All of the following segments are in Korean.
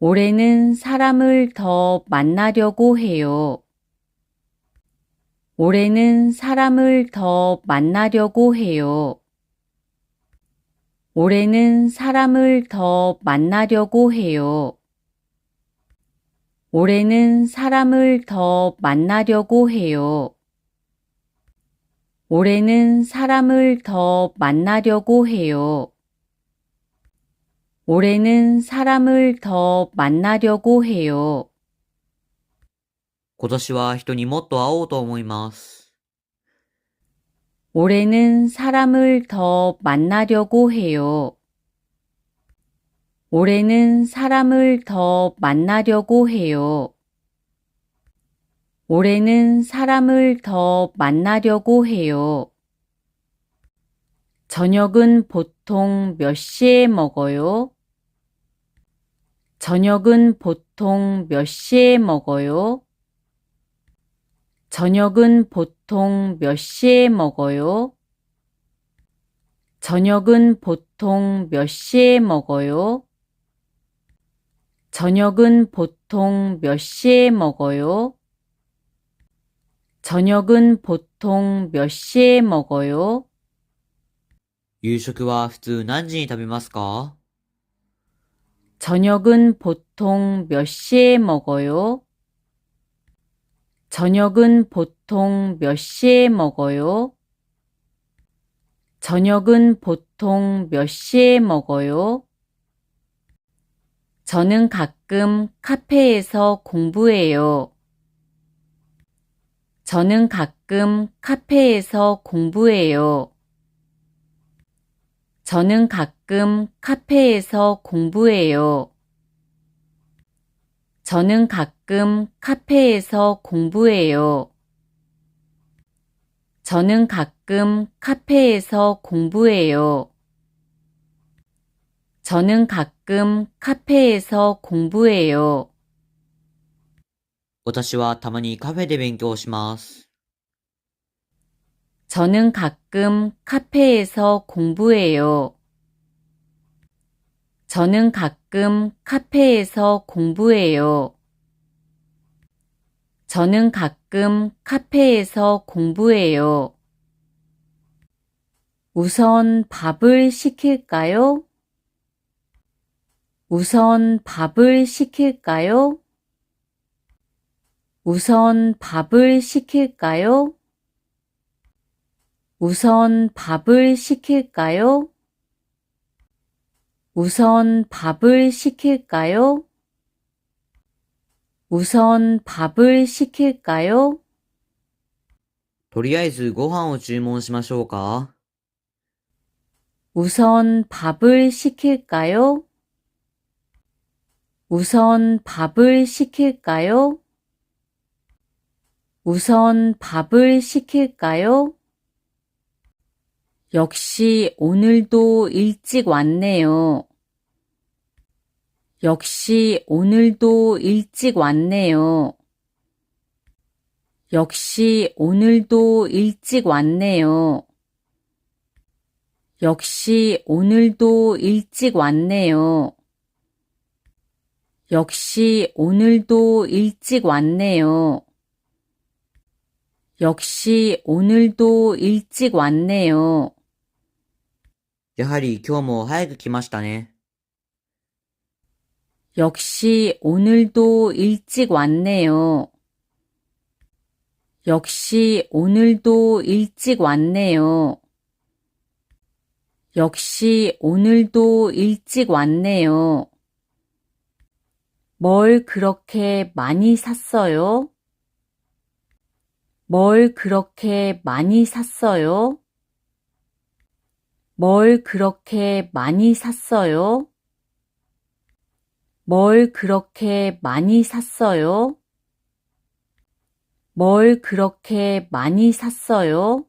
올해는 사람을 더 만나려고 해요. 올해는 사람을 더 만나려고 해요. 올해는 사람을 더 만나려고 해요. 올해는 사람을 더 만나려고 해요. 올해는 사람을 더 만나려고 해요. 올해는 사람을 더 만나려고 해요. 今年は人にもっと会おうと思います。 올해는 사람을 더 만나려고 해요. 올해는 사람을 더 만나려고 해요. 올해는 사람을 더 만나려고 해요. 저녁은 보통 몇 시에 먹어요? 저녁은 보통 몇 시에 먹어요? 저녁은 보통 몇 시에 먹어요? 저녁은 보통 몇 시에 먹어요? 저녁은 보통 몇 시에 먹어요? 저녁은 보통 몇 시에 먹어요? 夕食は普通何時に食べますか？ 저녁은 보통 몇 시에 먹어요? 저녁은 보통 몇 시에 먹어요? 저녁은 보통 몇 시에 먹어요? 저는 가끔 카페에서 공부해요. 저는 가끔 카페에서 공부해요. 저는 가끔 카페에서 공부해요. 저는 가끔 카페에서 공부해요. 저는 가끔 카페에서 공부해요. 저는 가끔 카페에서 공부해요. 私はたまにカフェで勉強します。 저는 가끔 카페에서 공부해요. 저는 가끔 카페에서 공부해요. 저는 가끔 카페에서 공부해요. 우선 밥을 시킬까요? 우선 밥을 시킬까요? 우선 밥을 시킬까요? 우선 밥을 시킬까요? 우선 밥을 시킬까요? 우선 밥을 시킬까요? とりあえずご飯を注文しましょうか？ 우선 밥을 시킬까요? 우선 밥을 시킬까요? 우선 밥을 시킬까요? 역시 오늘도 일찍 왔네요. 역시 오늘도 일찍 왔네요. 역시 오늘도 일찍 왔네요. 역시 오늘도 일찍 왔네요. 역시 오늘도 일찍 왔네요. 역시 오늘도 일찍 왔네요. やはり今日も早く来ましたね。 역시 오늘도 일찍 왔네요. 역시 오늘도 일찍 왔네요. 역시 오늘도 일찍 왔네요. 뭘 그렇게 많이 샀어요? 뭘 그렇게 많이 샀어요? 뭘 그렇게 많이 샀어요? 뭘 그렇게 많이 샀어요? 뭘 그렇게 많이 샀어요?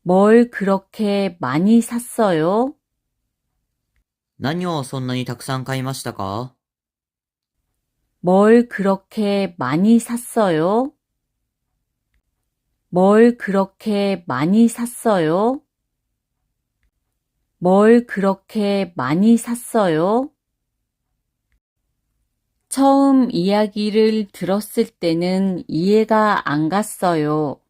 뭘 그렇게 많이 샀어요? 何をそんなにたくさん買いましたか？ 뭘 그렇게 많이 샀어요? 뭘 그렇게 많이 샀어요? 뭘 그렇게 많이 샀어요? 처음 이야기를 들었을 때는 이해가 안 갔어요.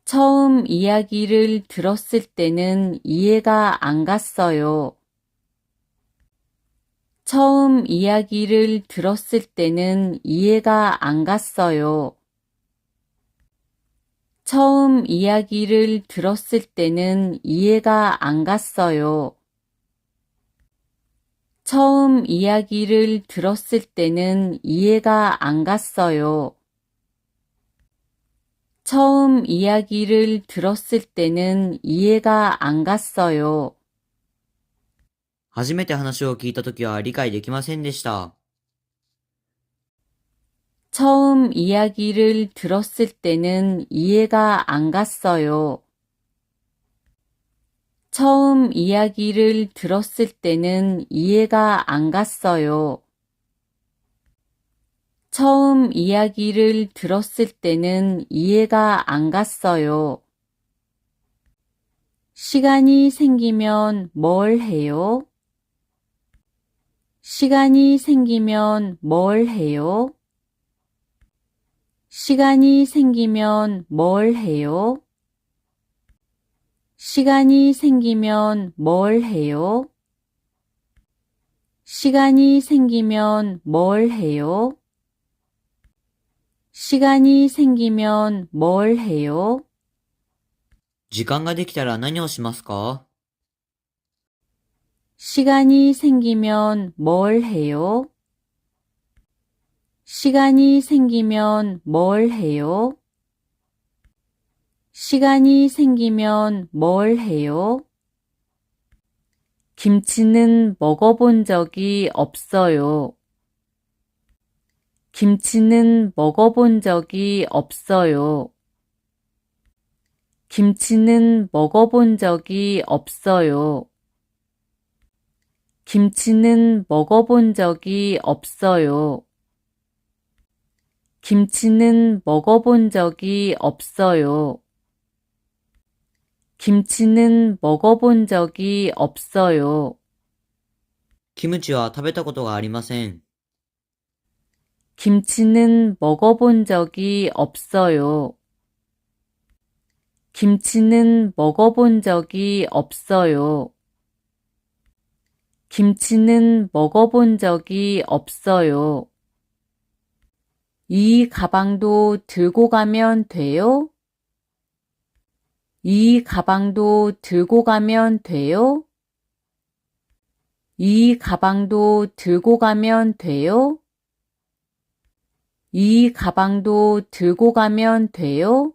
처음 이야기를 들었을 때는 이해가 안 갔어요. 처음 이야기를 들었을 때는 이해가 안 갔어요. 처음 이야기를 들었을 때는 이해가 안 갔어요. 처음 이야기를 들었을 때는 이해가 안 갔어요. 처음 이야기를 들었을 때는 이해가 안 갔어요. 初めて話を聞いたときは理解できませんでした。 처음 이야기를 들었을 때는 이해가 안 갔어요. 처음 이야기를 들었을 때는 이해가 안 갔어요. 처음 이야기를 들었을 때는 이해가 안 갔어요. 시간이 생기면 뭘 해요? 시간이 생기면 뭘 해요? 시간이 생기면 뭘 해요? 시간이 생기면 뭘 해요? 시간이 생기면 뭘 해요? 시간이 생기면 뭘 해요? 時間ができたら何をしますか？ 시간이 생기면 뭘 해요? 시간이 생기면 뭘 해요? 시간이 생기면 뭘 해요? 김치는 먹어본 적이 없어요. 김치는 먹어본 적이 없어요. 김치는 먹어본 적이 없어요. 김치는 먹어본 적이 없어요. 김치는 먹어본 적이 없어요. 김치는 먹어본 적이 없어요. キムチは食べたことがありません。 김치는 먹어본 적이 없어요. 김치는 먹어본 적이 없어요. 김치는 먹어본 적이 없어요. 이 가방도 들고 가면 돼요? 이 가방도 들고 가면 돼요? 이 가방도 들고 가면 돼요? 이 가방도 들고 가면 돼요?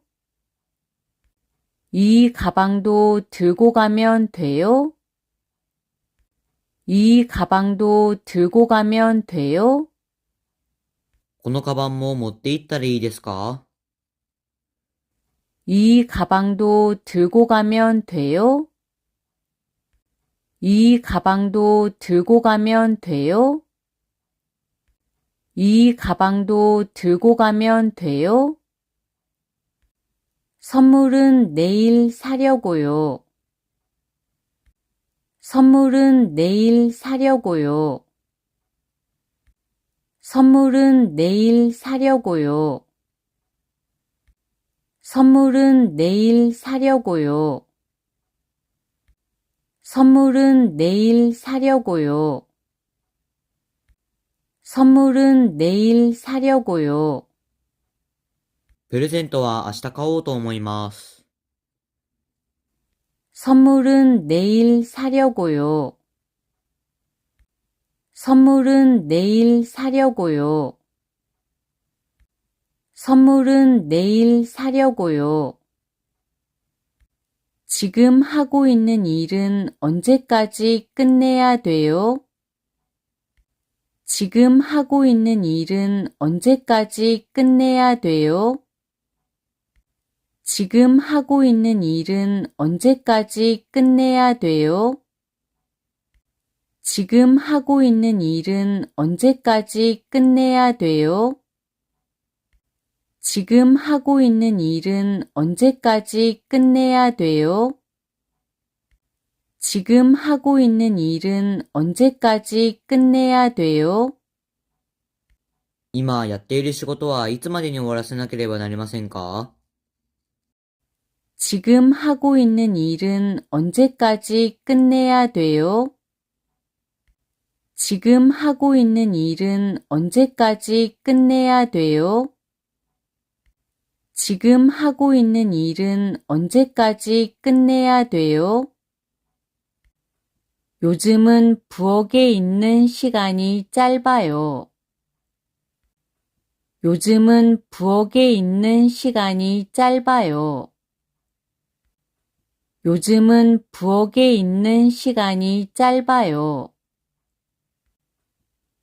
이 가방도 들고 가면 돼요? 이 가방도 들고 가면 돼요? このカバンも持って行ったらいいですか？ 이 가방도 들고 가면 돼요? 이 가방도 들고 가면 돼요? 이 가방도 들고 가면 돼요? 선물은 내일 사려고요. 선물은 내일 사려고요. 선물은 내일 사려고요. 선물은 내일 사려고요. 선물은 내일 사려고요. 선물은 내일 사려고요. プレゼントは明日買おうと思います。 선물은 내일 사려고요. 선물은 내일 사려고요. 선물은 내일 사려고요. 지금 하고 있는 일은 언제까지 끝내야 돼요? 지금 하고 있는 일은 언제까지 끝내야 돼요? 지금 하고 있는 일은 언제까지 끝내야 돼요? 지금 하고 있는 일은 언제까지 끝내야 돼요? 지금 하고 있는 일은 언제까지 끝내야 돼요? 지금 하고 있는 일은 언제까지 끝내야 돼요? 今やっている仕事はいつまでに終わらせなければなりませんか？ 지금 하고 있는 일은 언제까지 끝내야 돼요? 지금 하고 있는 일은 언제까지 끝내야 돼요? 지금 하고 있는 일은 언제까지 끝내야 돼요? 요즘은 부엌에 있는 시간이 짧아요. 요즘은 부엌에 있는 시간이 짧아요. 요즘은 부엌에 있는 시간이 짧아요.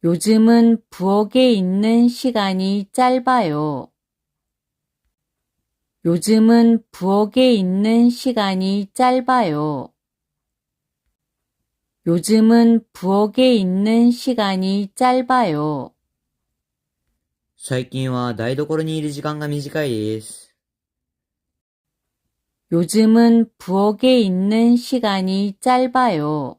요즘은 부엌에 있는 시간이 짧아요. 요즘은 부엌에 있는 시간이 짧아요. 요즘은 부엌에 있는 시간이 짧아요. 最近は台所にいる時間が短いです。 요즘은 부엌에 있는 시간이 짧아요.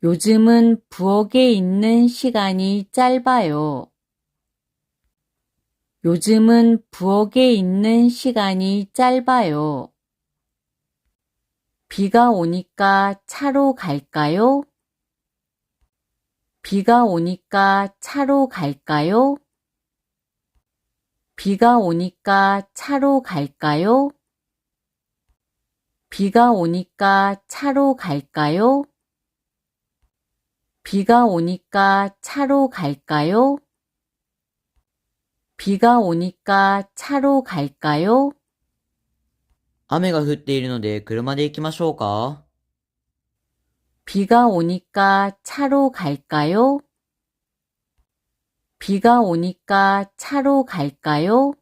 요즘은 부엌에 있는 시간이 짧아요. 요즘은 부엌에 있는 시간이 짧아요. 비가 오니까 차로 갈까요? 비가 오니까 차로 갈까요? 비가 오니까 차로 갈까요? 비가 오니까 차로 갈까요? 비가 오니까 차로 갈까요? 비가 오니까 차로 갈까요? 雨が降っているので車で行きましょうか？ 비가 오니까 차로 갈까요? 비가 오니까 차로 갈까요?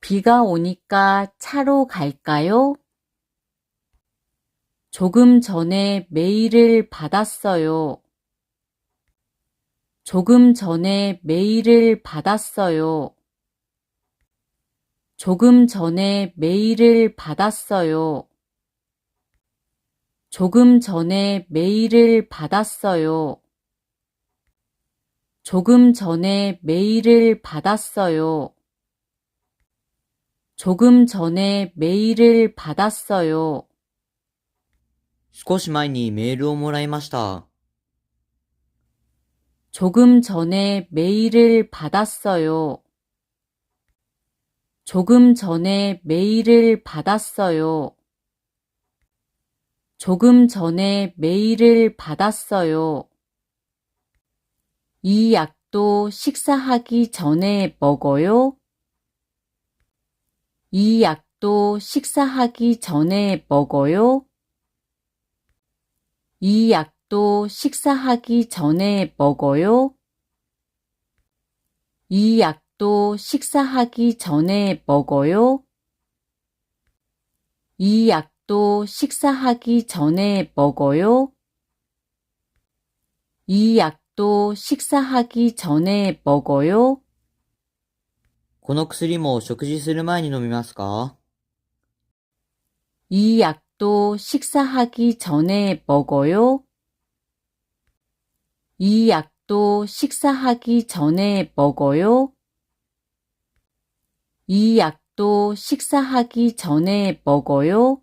비가 오니까 차로 갈까요? 조금 전에 메일을 받았어요. 조금 전에 메일을 받았어요. 조금 전에 메일을 받았어요. 조금 전에 메일을 받았어요. 조금 전에 메일을 받았어요. 조금 전에 메일을 받았어요. 少し前にメールをもらいました。 조금 전에 메일을 받았어요. 조금 전에 메일을 받았어요. 조금 전에 메일을 받았어요. 이 약도 식사하기 전에 먹어요? 이 약도 식사하기 전에 먹어요? 이 약도 식사하기 전에 먹어요? 이 약도 식사하기 전에 먹어요? 이 약도 식사하기 전에 먹어요? 이 약도 식사하기 전에 먹어요? この薬も食事する前に飲みますか？ 이 약도 식사하기 전에 먹어요? 이 약도 식사하기 전에 먹어요? 이 약도 식사하기 전에 먹어요?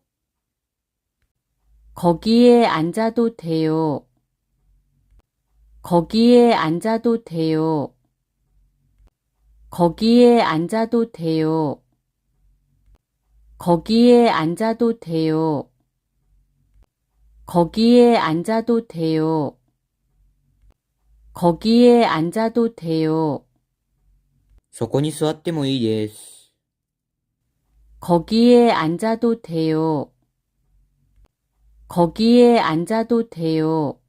거기에 앉아도 돼요. 거기에 앉아도 돼요. 거기에 앉아도 돼요. 거기에 앉아도 돼요. 거기에 앉아도 돼요. 거기에 앉아도 돼요. そこに座ってもいいです。 거기에 앉아도 돼요. 거기에 앉아도 돼요.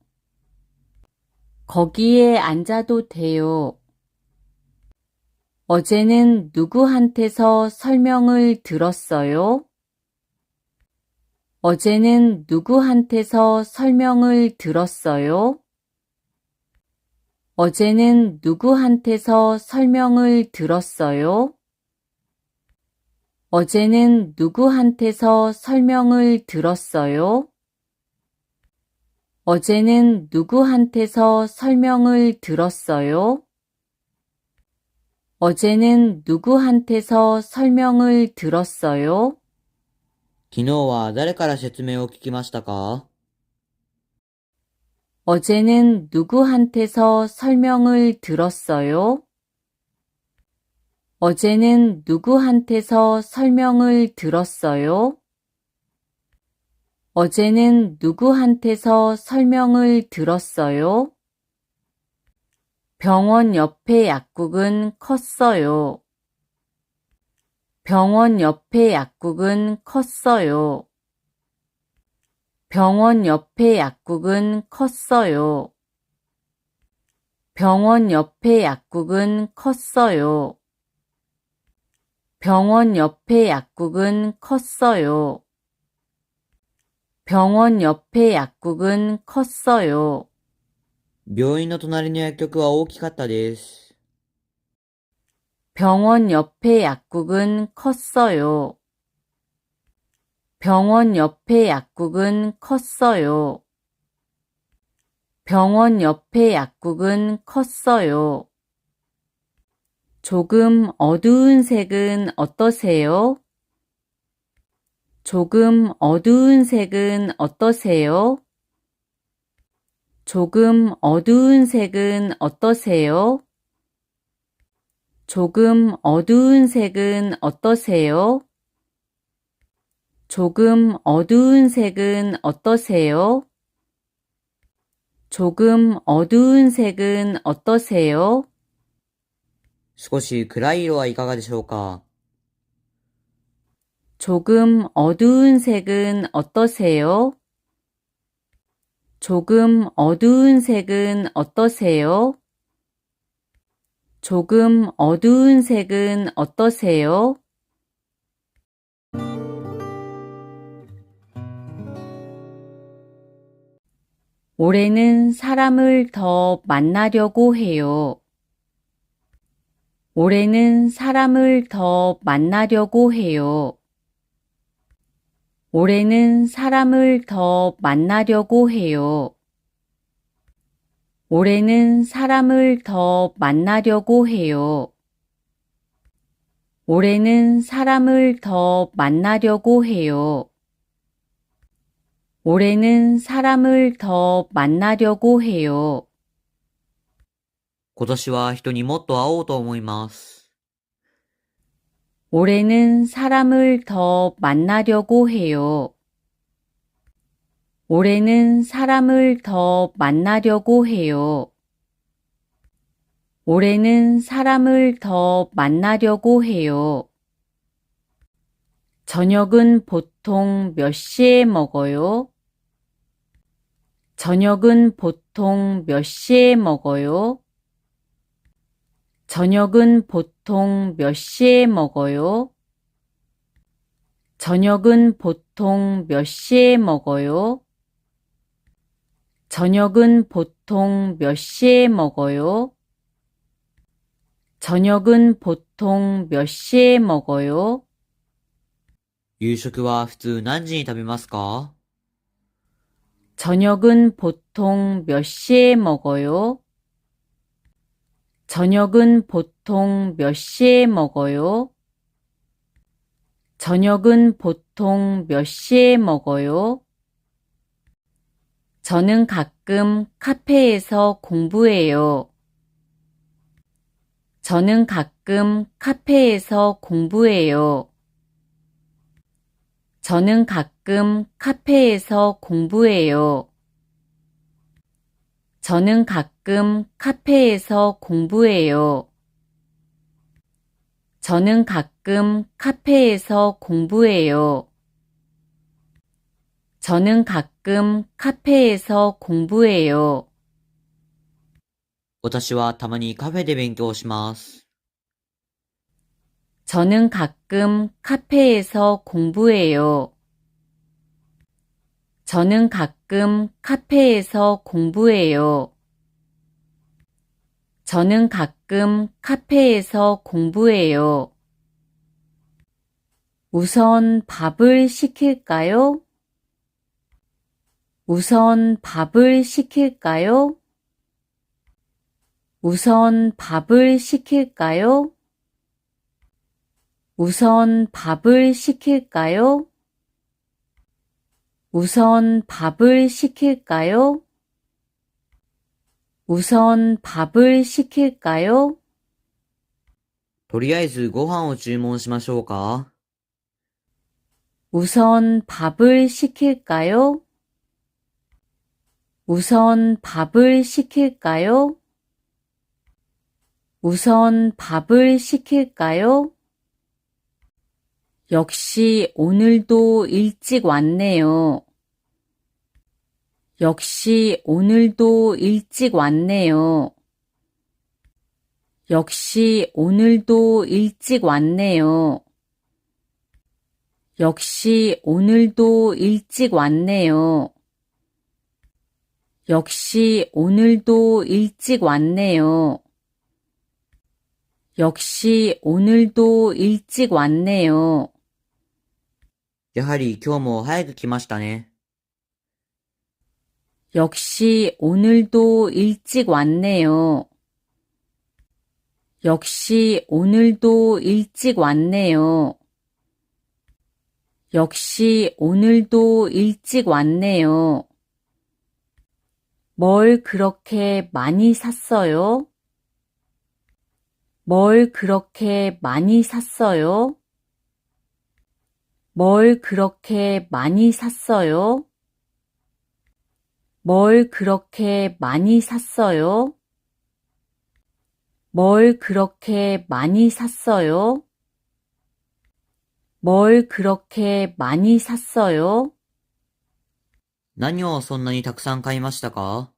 거기에 앉아도 돼요. 어제는 누구한테서 설명을 들었어요? 어제는 누구한테서 설명을 들었어요? 어제는 누구한테서 설명을 들었어요? 어제는 누구한테서 설명을 들었어요? 어제는 누구한테서 설명을 들었어요? 어제는 누구한테서 설명을 들었어요? 昨日は誰から説明を聞きましたか？ 어제는 누구한테서 설명을 들었어요? 어제는 누구한테서 설명을 들었어요? 어제는 누구한테서 설명을 들었어요? 병원 옆에 약국은 컸어요. 병원 옆에 약국은 컸어요. 병원 옆에 약국은 컸어요. 병원 옆에 약국은 컸어요. 병원 옆에 약국은 컸어요. 병원 옆에 약국은 컸어요. 病院の隣の薬局は大きかったです。 병원 옆에 약국은 컸어요. 병원 옆에 약국은 컸어요. 병원 옆에 약국은 컸어요. 조금 어두운 색은 어떠세요? 조금 어두운 색은 어떠세요? 조금 어두운 색은 어떠세요? 조금 어두운 색은 어떠세요? 조금 어두운 색은 어떠세요? 조금 어두운 색은 어떠세요? 少し暗い色はいかがでしょうか？ 조금 어두운 색은 어떠세요? 조금 어두운 색은 어떠세요? 조금 어두운 색은 어떠세요? 올해는 사람을 더 만나려고 해요. 올해는 사람을 더 만나려고 해요. 올해는 사람을 더 만나려고 해요. 올해는 사람을 더 만나려고 해요. 올해는 사람을 더 만나려고 해요. 올해는 사람을 더 만나려고 해요. 今年は人にもっと会おうと思います。 올해는 사람을 더 만나려고 해요. 올해는 사람을 더 만나려고 해요. 올해는 사람을 더 만나려고 해요. 저녁은 보통 몇 시에 먹어요? 저녁은 보통 몇 시에 먹어요? 저녁은 보통 몇 시에 먹어요? 저녁은 보통 몇 시에 먹어요? 저녁은 보통 몇 시에 먹어요? 저녁은 보통 몇 시에 먹어요? 夕食は普通何時に食べますか？ 저녁은 보통 몇 시에 먹어요? 저녁은 보통 몇 시에 먹어요? 저녁은 보통 몇 시에 먹어요? 저는 가끔 카페에서 공부해요. 저는 가끔 카페에서 공부해요. 저는 가끔 카페에서 공부해요. 저는 가끔 카페에서 공부해요. 저는 가끔 카페에서 공부해요. 저는 가끔 카페에서 공부해요. 私はたまにカフェで勉強します。 저는 가끔 카페에서 공부해요. 저는 가끔 카페에서 공부해요. 저는 가끔 카페에서 공부해요. 우선 밥을 시킬까요? 우선 밥을 시킬까요? 우선 밥을 시킬까요? 우선 밥을 시킬까요? 우선 밥을 시킬까요? 우선 밥을 시킬까요? とりあえずご飯を注文しましょうか。 우선 밥을 시킬까요? 우선 밥을 시킬까요? 우선 밥을 시킬까요? 역시 오늘도 일찍 왔네요. 역시 오늘도 일찍 왔네요. 역시 오늘도 일찍 왔네요. 역시 오늘도 일찍 왔네요. 역시 오늘도 일찍 왔네요. 역시 오늘도 일찍 왔네요. やはり今日も早く来ましたね。 역시 오늘도 일찍 왔네요. 역시 오늘도 일찍 왔네요. 역시 오늘도 일찍 왔네요. 뭘 그렇게 많이 샀어요? 뭘 그렇게 많이 샀어요? 뭘 그렇게 많이 샀어요? 뭘 그렇게 많이 샀어요? 뭘 그렇게 많이 샀어요? 뭘 그렇게 많이 샀어요? 何をそんなにたくさん買いましたか？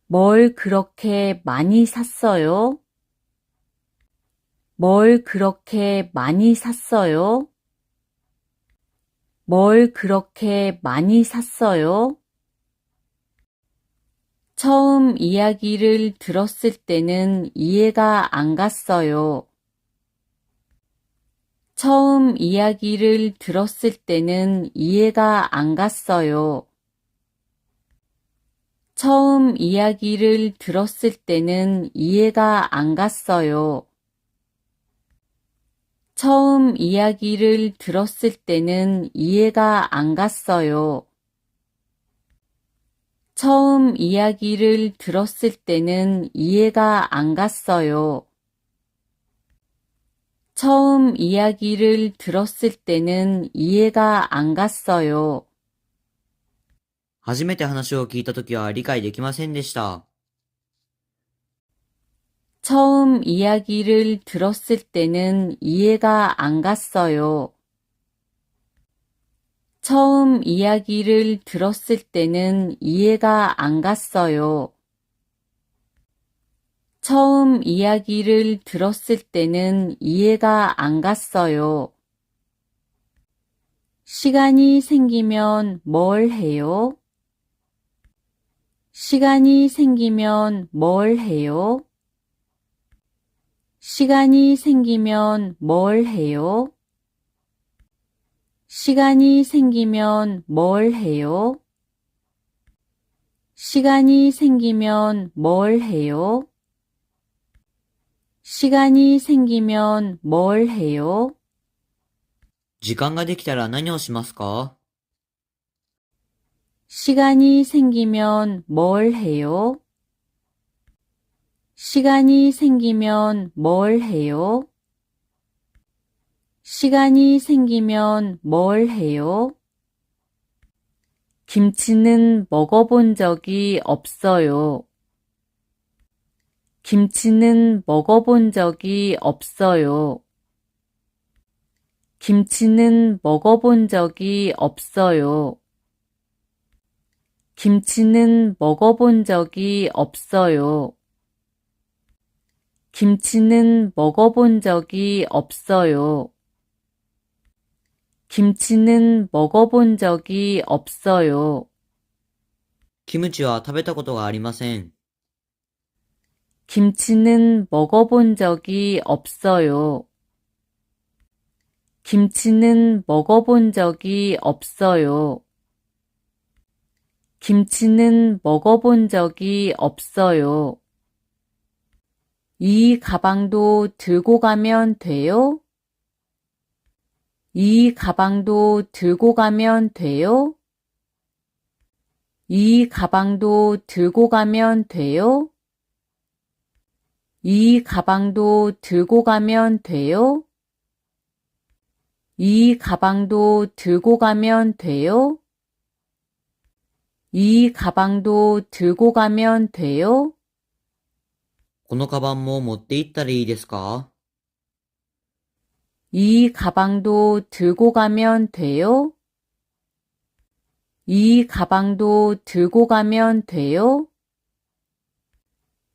뭘 그렇게 많이 샀어요? 뭘 그렇게 많이 샀어요? 뭘 그렇게 많이 샀어요? 처음 이야기를 들었을 때는 이해가 안 갔어요. 처음 이야기를 들었을 때는 이해가 안 갔어요. 처음 이야기를 들었을 때는 이해가 안 갔어요. 처음 이야기를 들었을 때는 이해가 안 갔어요. 처음 이야기를 들었을 때는 이해가 안 갔어요. 처음 이야기를 들었을 때는 이해가 안 갔어요. 初めて話を聞いたときは理解できませんでした。 처음 이야기를 들었을 때는 이해가 안 갔어요. 처음 이야기를 들었을 때는 이해가 안 갔어요. 처음 이야기를 들었을 때는 이해가 안 갔어요. 시간이 생기면 뭘 해요? 시간이 생기면 뭘 해요? 시간이 생기면 뭘 해요? 시간이 생기면 뭘 해요? 시간이 생기면 뭘 해요? 시간이 생기면 뭘 해요? 時間ができたら何をしますか？ 시간이 생기면 뭘 해요? 시간이 생기면 뭘 해요? 시간이 생기면 뭘 해요? 김치는 먹어본 적이 없어요. 김치는 먹어본 적이 없어요. 김치는 먹어본 적이 없어요. 김치는 먹어본 적이 없어요. 김치는 먹어본 적이 없어요. 김치는 먹어본 적이 없어요. キムチは食べたことがありません。 김치는 먹어본 적이 없어요. 김치는 먹어본 적이 없어요. 김치는 먹어본 적이 없어요. 이 가방도 들고 가면 돼요? 이 가방도 들고 가면 돼요? 이 가방도 들고 가면 돼요? 이 가방도 들고 가면 돼요? 이 가방도 들고 가면 돼요? 이 가방도 들고 가면 돼요? このカバンも持って行ったらいいですか？ 이 가방도 들고 가면 돼요? 이 가방도 들고 가면 돼요?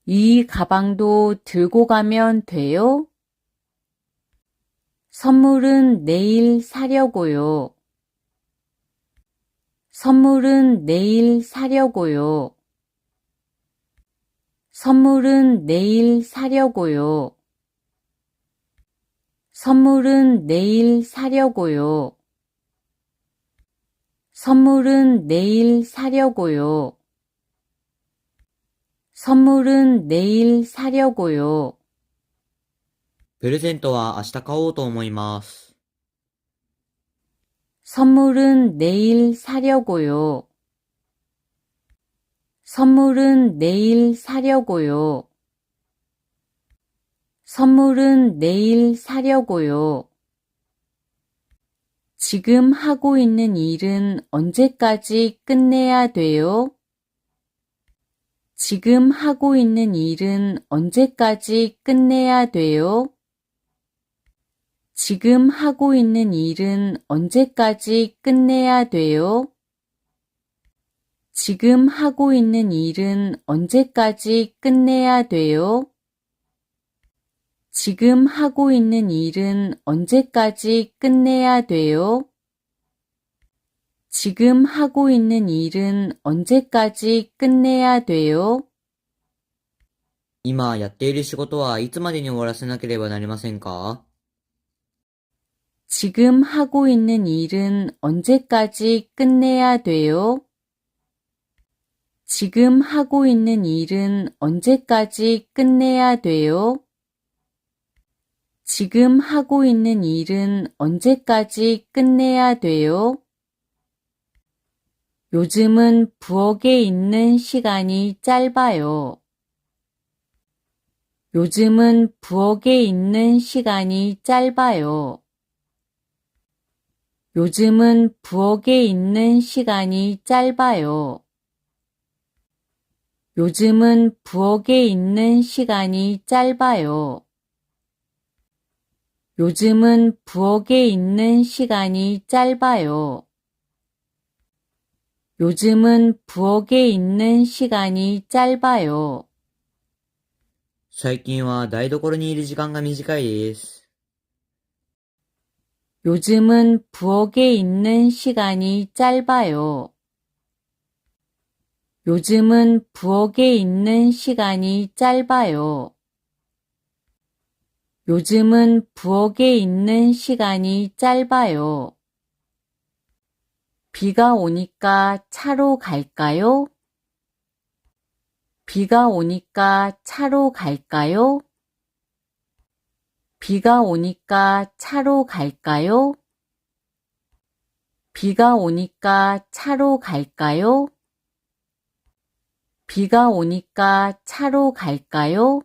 이 가방도 들고 가면 돼요? 선물은 내일 사려고요. 선물은 내일 사려고요. 선물은 내일 사려고요. 선물은 내일 사려고요. 선물은 내일 사려고요. 선물은 내일 사려고요. プレゼントは明日買おうと思います。 선물은 내일 사려고요. 선물은 내일 사려고요. 선물은 내일 사려고요. 지금 하고 있는 일은 언제까지 끝내야 돼요? 지금 하고 있는 일은 언제까지 끝내야 돼요? 지금 하고 있는 일은 언제까지 끝내야 돼요? 지금 하고 있는 일은 언제까지 끝내야 돼요? 지금 하고 있는 일은 언제까지 끝내야 돼요? 지금 하고 있는 일은 언제까지 끝내야 돼요? 今やっている仕事はいつまでに終わらせなければなりませんか？ 지금 하고 있는 일은 언제까지 끝내야 돼요? 지금 하고 있는 일은 언제까지 끝내야 돼요? 지금 하고 있는 일은 언제까지 끝내야 돼요? 요즘은 부엌에 있는 시간이 짧아요. 요즘은 부엌에 있는 시간이 짧아요. 요즘은 부엌에 있는 시간이 짧아요. 요즘은 부엌에 있는 시간이 짧아요. 요즘은 부엌에 있는 시간이 짧아요. 요즘은 부엌에 있는 시간이 짧아요. 最近は台所にいる時間が短いです。 요즘은 부엌에 있는 시간이 짧아요. 요즘은 부엌에 있는 시간이 짧아요. 요즘은 부엌에 있는 시간이 짧아요. 비가 오니까 차로 갈까요? 비가 오니까 차로 갈까요? 비가 오니까 차로 갈까요? 비가 오니까 차로 갈까요? 비가 오니까 차로 갈까요?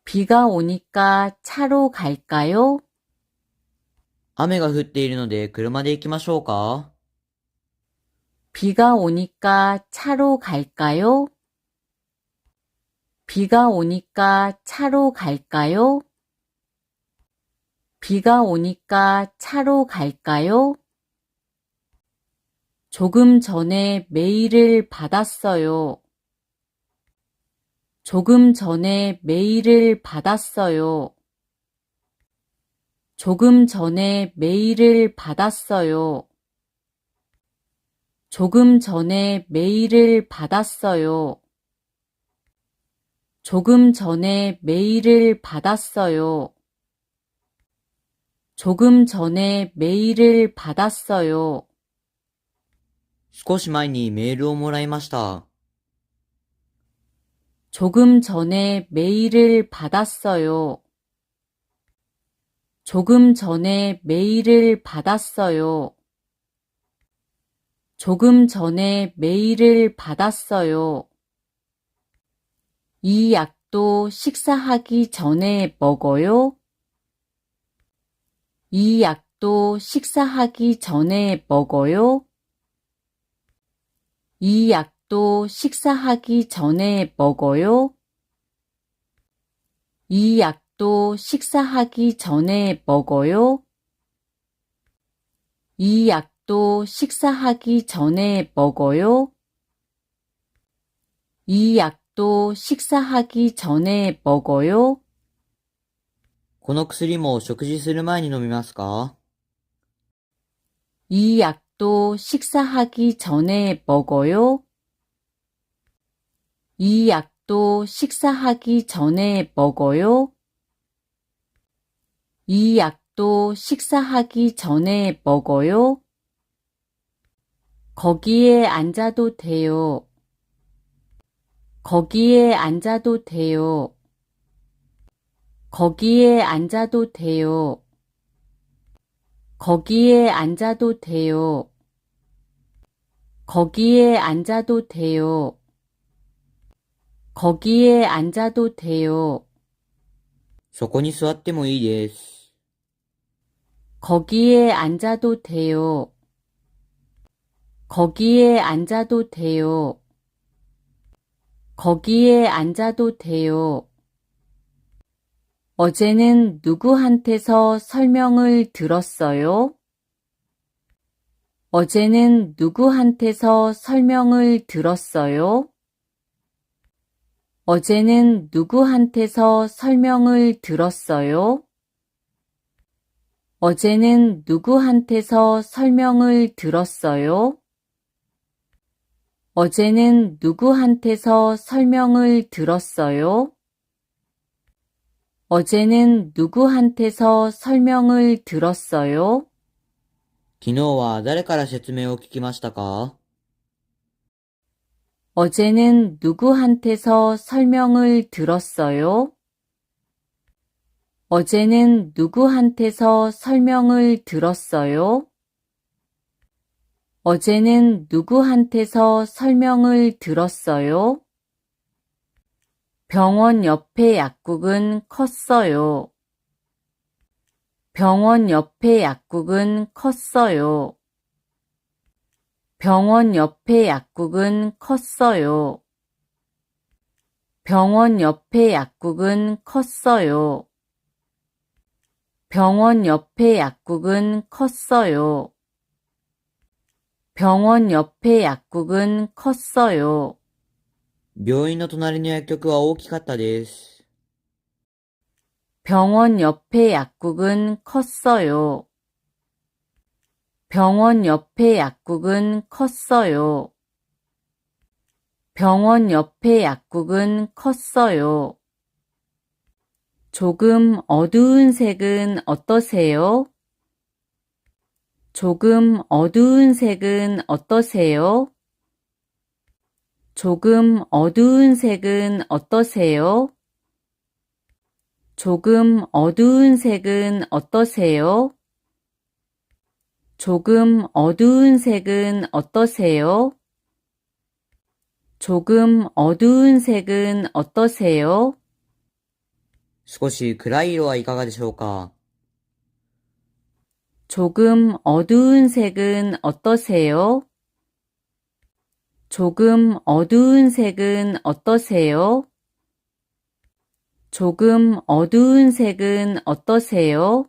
비가 오니까 차로 갈까요? 雨が降っているので車で行きましょうか？ 비가 오니까 차로 갈까요? 비가 오니까 차로 갈까요? 비가 오니까 차로 갈까요? 조금 전에 메일을 받았어요. 조금 전에 메일을 받았어요. 조금 전에 메일을 받았어요. 조금 전에 메일을 받았어요. 조금 전에 메일을 받았어요. 조금 전에 메일을 받았어요. 少し前にメールをもらいました。 조금 전에 메일을 받았어요. 조금 전에 메일을 받았어요. 조금 전에 메일을 받았어요. 이 약도 식사하기 전에 먹어요? 이 약도 식사하기 전에 먹어요? 이 약도 식사하기 전에 먹어요? 이 약도 식사하기 전에 먹어요? 이 약도 식사하기 전에 먹어요? 이 약도 식사하기 전에 먹어요? この薬も食事する前に飲みますか？ 이 약도 식사하기 전에 먹어요? 이 약도 식사하기 전에 먹어요? 이 약도 식사하기 전에 먹어요? 거기에 앉아도 돼요. 거기에 앉아도 돼요. 거기에 앉아도 돼요. 거기에 앉아도 돼요. 거기에 앉아도 돼요. 거기에 앉아도 돼요. そこに座ってもいいです。 거기에 앉아도 돼요. 거기에 앉아도 돼요. 거기에 앉아도 돼요. 어제는 누구한테서 설명을 들었어요? 어제는 누구한테서 설명을 들었어요? 어제는 누구한테서 설명을 들었어요? 어제는 누구한테서 설명을 들었어요? 어제는 누구한테서 설명을 들었어요? 어제는 누구한테서 설명을 들었어요? 昨日は誰から説明を聞きましたか？ 어제는 누구한테서 설명을 들었어요? 어제는 누구한테서 설명을 들었어요? 어제는 누구한테서 설명을 들었어요? 병원 옆에 약국은 컸어요. 병원 옆에 약국은 컸어요. 병원 옆에 약국은 컸어요. 병원 옆에 약국은 컸어요. 병원 옆에 약국은 컸어요. 병원 옆에 약국은 컸어요. 病院の隣の薬局は大きかったです。 병원 옆에 약국은 컸어요. 병원 옆에 약국은 컸어요. 병원 옆에 약국은 컸어요. 조금 어두운 색은 어떠세요? 조금 어두운 색은 어떠세요? 조금 어두운 색은 어떠세요? 조금 어두운 색은 어떠세요? 조금 어두운 색은 어떠세요? 조금 어두운 색은 어떠세요? 少し暗い色はいかがでしょうか？ 조금 어두운 색은 어떠세요? 조금 어두운 색은 어떠세요? 조금 어두운 색은 어떠세요?